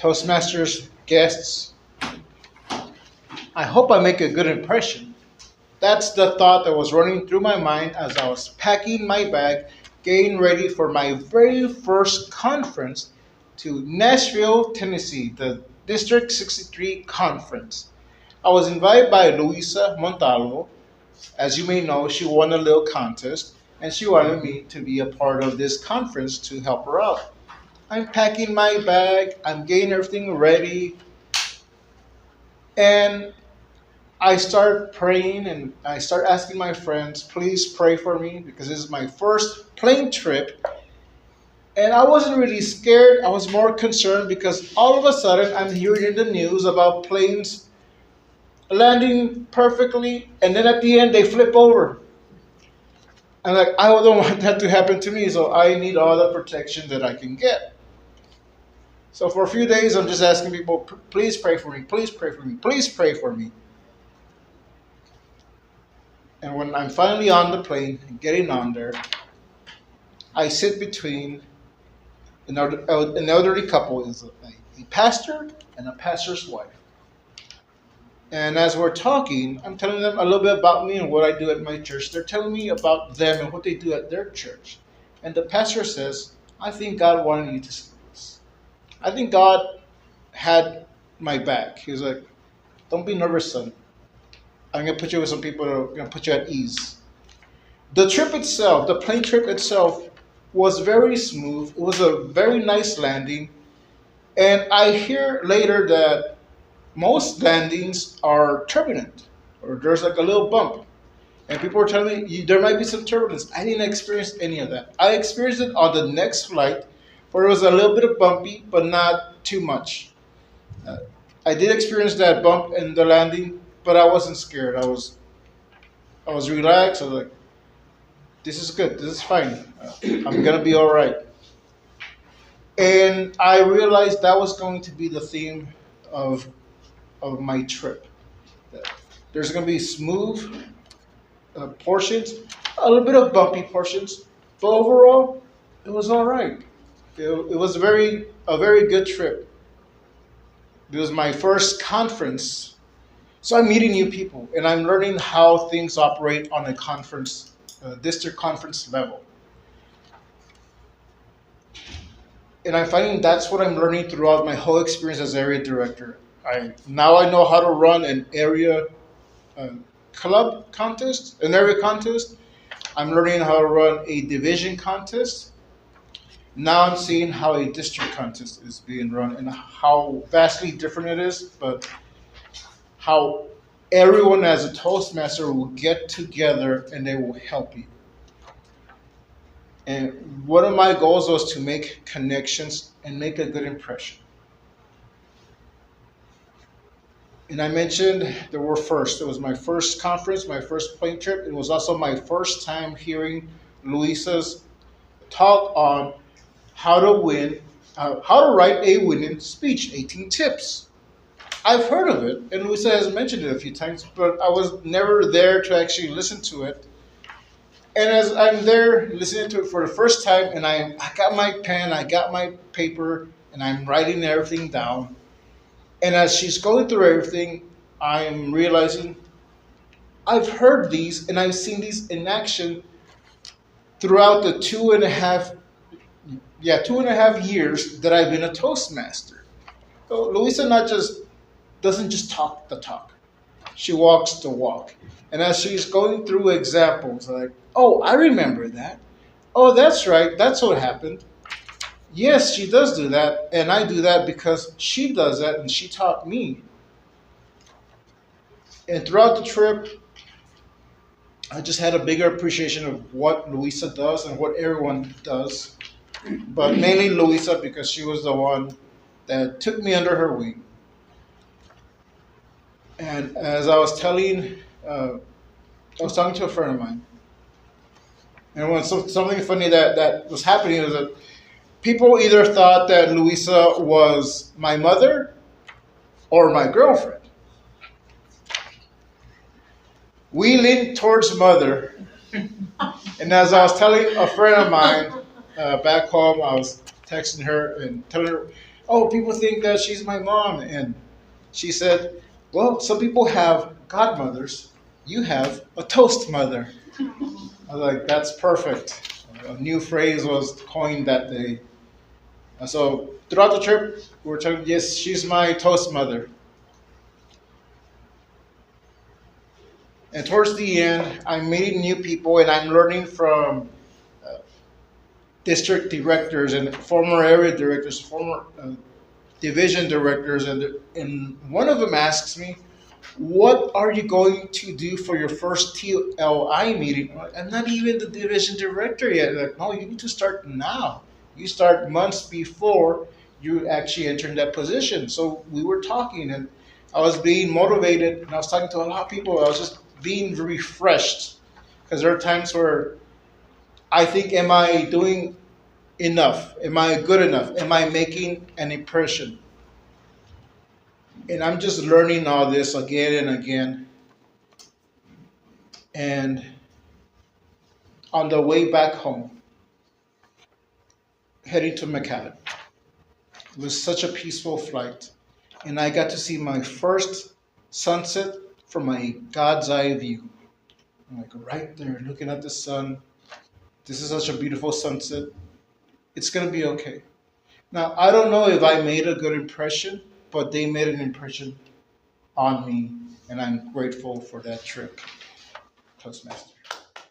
Toastmasters guests. I hope I make a good impression. That's the thought that was running through my mind as I was packing my bag, getting ready for my very first conference to Nashville, Tennessee, the District 63 conference. I was invited by Luisa Montalvo. As you may know, she won a little contest and she wanted me to be a part of this conference to help her out. I'm packing my bag, I'm getting everything ready, and I start praying and I start asking my friends, please pray for me because this is my first plane trip. And I wasn't really scared, I was more concerned because all of a sudden I'm hearing in the news about planes landing perfectly and then at the end they flip over. And like I don't want that to happen to me, so I need all the protection that I can get. So for a few days I'm just asking people, please pray for me, please pray for me, please pray for me. And when I'm finally on the plane and getting on there, I sit between an elderly couple, is a pastor and a pastor's wife. And as we're talking, I'm telling them a little bit about me and what I do at my church. They're telling me about them and what they do at their church. And the pastor says, I think God wanted you to see this. I think God had my back. He was like, don't be nervous, son. I'm going to put you with some people that are going to put you at ease. The trip itself, the plane trip itself, was very smooth. It was a very nice landing. And I hear later that most landings are turbulent, or there's like a little bump. And people were telling me there might be some turbulence. I didn't experience any of that. I experienced it on the next flight, where it was a little bit of bumpy, but not too much. I did experience that bump in the landing, but I wasn't scared. I was relaxed. I was like, this is good. This is fine. I'm gonna be all right. And I realized that was going to be the theme of my trip. There's going to be smooth portions, a little bit of bumpy portions, but overall, it was all right. It was a very good trip. It was my first conference, so I'm meeting new people and I'm learning how things operate on a conference, district conference level. And I'm finding that's what I'm learning throughout my whole experience as area director. Now I know how to run an area club contest, an area contest. I'm learning how to run a division contest. Now I'm seeing how a district contest is being run and how vastly different it is, but how everyone as a Toastmaster will get together and they will help you. And one of my goals was to make connections and make a good impression. And I mentioned the word first. It was my first conference, my first plane trip. It was also my first time hearing Luisa's talk on how to write a winning speech, 18 tips. I've heard of it, and Luisa has mentioned it a few times, but I was never there to actually listen to it. And as I'm there listening to it for the first time, and I got my pen, I got my paper, and I'm writing everything down. And as she's going through everything, I'm realizing I've heard these and I've seen these in action throughout the 2.5 years that I've been a Toastmaster. So Luisa doesn't just talk the talk. She walks the walk. And as she's going through examples, like, oh, I remember that. Oh, that's right. That's what happened. Yes, she does do that, and I do that because she does that, and she taught me. And throughout the trip, I just had a bigger appreciation of what Luisa does and what everyone does, but mainly Luisa because she was the one that took me under her wing. And as I was talking to a friend of mine, and when something funny that was happening was that people either thought that Luisa was my mother or my girlfriend. We leaned towards mother. And as I was telling a friend of mine back home, I was texting her and telling her, Oh, people think that she's my mom. And she said, well, some people have godmothers. You have a toast mother. I was like, that's perfect. A new phrase was coined that day. And so throughout the trip, we were talking, yes, she's my toast mother. And towards the end, I'm meeting new people and I'm learning from uh, district directors and former area directors, former division directors. And one of them asks me, what are you going to do for your first TLI meeting? I'm not even the division director yet. Like, no, you need to start now. You start months before you actually enter in that position. So we were talking, and I was being motivated, and I was talking to a lot of people. I was just being refreshed because there are times where I think, am I doing enough? Am I good enough? Am I making an impression? And I'm just learning all this again and again. And on the way back home, heading to McAllen. It was such a peaceful flight, and I got to see my first sunset from a God's eye view. I'm like right there, looking at the sun. This is such a beautiful sunset. It's gonna be okay. Now I don't know if I made a good impression, but they made an impression on me, and I'm grateful for that trip, Toastmasters.